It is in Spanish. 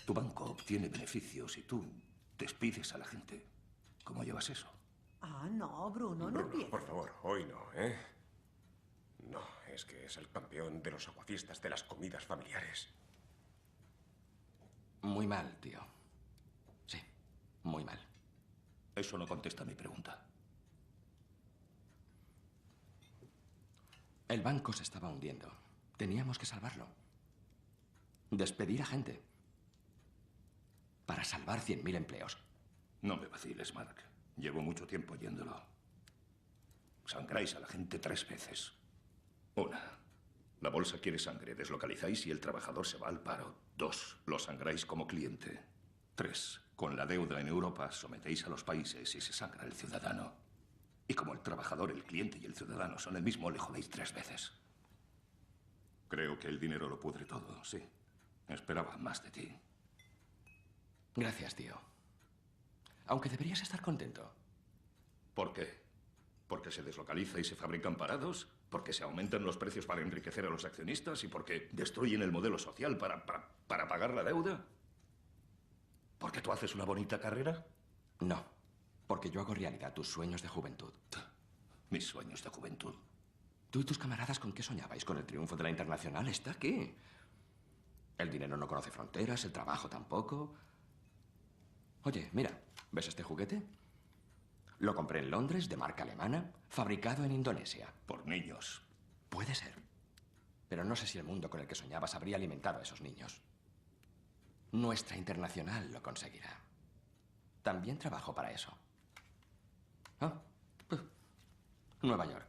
Tu banco obtiene beneficios y tú despides a la gente. ¿Cómo llevas eso? Ah, no, Bruno, no Bruno, empieces. por favor, hoy no, ¿eh? No, es que es el campeón de los aguafiestas de las comidas familiares. Muy mal, tío. Sí, muy mal. Eso no contesta a mi pregunta. El banco se estaba hundiendo. Teníamos que salvarlo. Despedir a gente. Para salvar 100.000 empleos. No me vaciles, Mark. Llevo mucho tiempo oyéndolo. Sangráis a la gente 3 veces. 1. La bolsa quiere sangre. Deslocalizáis y el trabajador se va al paro. 2. Lo sangráis como cliente. 3. Con la deuda en Europa sometéis a los países y se sangra el ciudadano. Y como el trabajador, el cliente y el ciudadano son el mismo, le jodéis 3 veces. Creo que el dinero lo pudre todo, sí. Esperaba más de ti. Gracias, tío. Aunque deberías estar contento. ¿Por qué? ¿Porque se deslocaliza y se fabrican parados? ¿Porque se aumentan los precios para enriquecer a los accionistas? ¿Y porque destruyen el modelo social para pagar la deuda? ¿Porque tú haces una bonita carrera? No, porque yo hago realidad tus sueños de juventud. Mis sueños de juventud. ¿Tú y tus camaradas con qué soñabais? ¿Con el triunfo de la Internacional? Está aquí. El dinero no conoce fronteras, el trabajo tampoco. Oye, mira, ¿ves este juguete? Lo compré en Londres, de marca alemana, fabricado en Indonesia. Por niños. Puede ser. Pero no sé si el mundo con el que soñabas habría alimentado a esos niños. Nuestra Internacional lo conseguirá. También trabajo para eso. Ah, Nueva York.